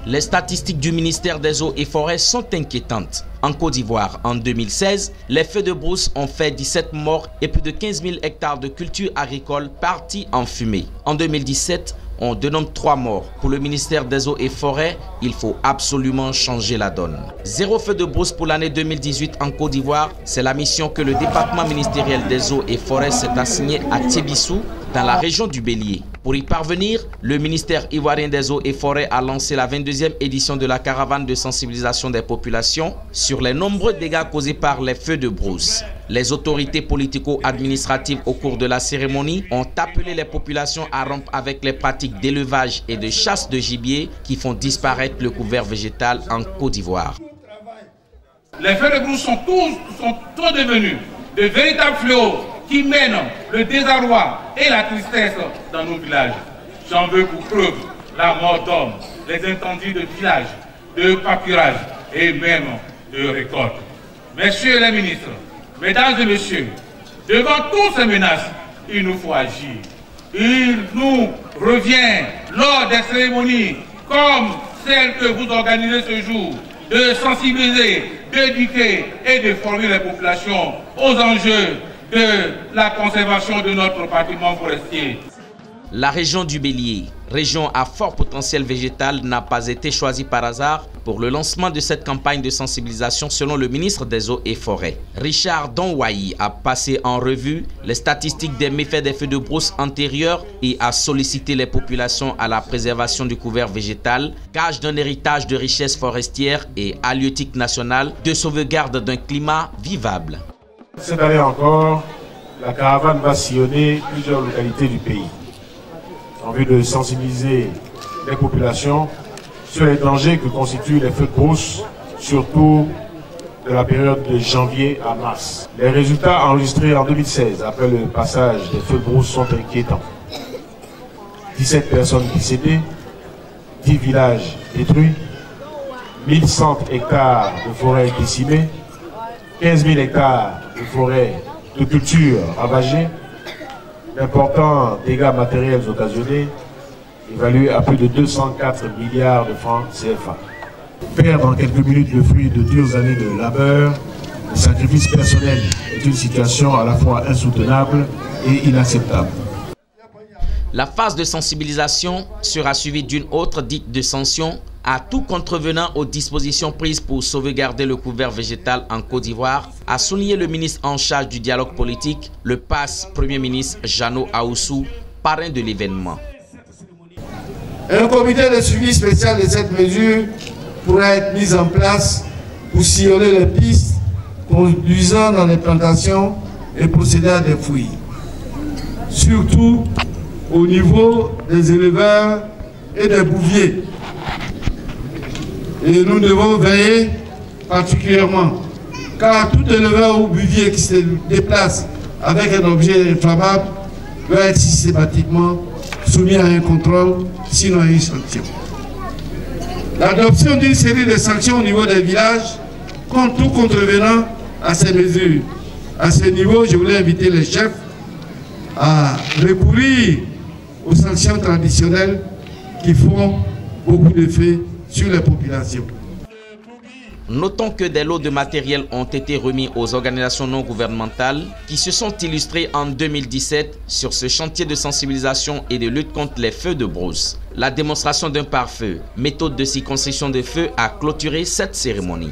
Les statistiques du ministère des Eaux et Forêts sont inquiétantes. En Côte d'Ivoire, en 2016, les feux de brousse ont fait 17 morts et plus de 15 000 hectares de cultures agricoles partis en fumée. En 2017, on dénombre 3 morts. Pour le ministère des Eaux et Forêts, il faut absolument changer la donne. 0 feu de brousse pour l'année 2018 en Côte d'Ivoire, c'est la mission que le département ministériel des Eaux et Forêts s'est assigné à Tébissou, dans la région du Bélier. Pour y parvenir, le ministère ivoirien des Eaux et Forêts a lancé la 22e édition de la caravane de sensibilisation des populations sur les nombreux dégâts causés par les feux de brousse. Les autorités politico-administratives au cours de la cérémonie ont appelé les populations à rompre avec les pratiques d'élevage et de chasse de gibier qui font disparaître le couvert végétal en Côte d'Ivoire. Les feux de brousse sont tous devenus de véritables fléaux qui mènent le désarroi et la tristesse dans nos villages. J'en veux pour preuve la mort d'hommes, les incendies de villages, de pâturage et même de récoltes. Messieurs les ministres, mesdames et messieurs, devant toutes ces menaces, il nous faut agir. Il nous revient, lors des cérémonies comme celle que vous organisez ce jour, de sensibiliser, d'éduquer et de former les populations aux enjeux de la conservation de notre patrimoine forestier. La région du Bélier, région à fort potentiel végétal, n'a pas été choisie par hasard pour le lancement de cette campagne de sensibilisation selon le ministre des Eaux et Forêts. Richard Donwayi a passé en revue les statistiques des méfaits des feux de brousse antérieurs et a sollicité les populations à la préservation du couvert végétal, gage d'un héritage de richesse forestière et halieutique nationale, de sauvegarde d'un climat vivable. Cette année encore, la caravane va sillonner plusieurs localités du pays en vue de sensibiliser les populations sur les dangers que constituent les feux de brousse, surtout de la période de janvier à mars. Les résultats enregistrés en 2016 après le passage des feux de brousse sont inquiétants. 17 personnes décédées, 10 villages détruits, 1100 hectares de forêts décimées, 15 000 hectares de forêts de culture ravagées, d'importants dégâts matériels occasionnés, évalués à plus de 204 milliards de francs CFA. Perdre en quelques minutes le fruit de dures années de labeur, de sacrifices personnels est une situation à la fois insoutenable et inacceptable. La phase de sensibilisation sera suivie d'une autre dite de sanction à tout contrevenant aux dispositions prises pour sauvegarder le couvert végétal en Côte d'Ivoire, a souligné le ministre en charge du dialogue politique, le PAS Premier ministre Jeannot Ahoussou, parrain de l'événement. Un comité de suivi spécial de cette mesure pourra être mis en place pour sillonner les pistes conduisant dans les plantations et procéder à des fouilles. Surtout au niveau des éleveurs et des bouviers. Et nous devons veiller particulièrement, car tout éleveur ou bouvier qui se déplace avec un objet inflammable doit être systématiquement soumis à un contrôle, sinon à une sanction. L'adoption d'une série de sanctions au niveau des villages contre tout contrevenant à ces mesures. À ce niveau, je voulais inviter les chefs à recourir aux sanctions traditionnelles qui font beaucoup d'effet sur les populations. Notons que des lots de matériel ont été remis aux organisations non gouvernementales qui se sont illustrées en 2017 sur ce chantier de sensibilisation et de lutte contre les feux de brousse. La démonstration d'un pare-feu, méthode de circonscription de feu, a clôturé cette cérémonie.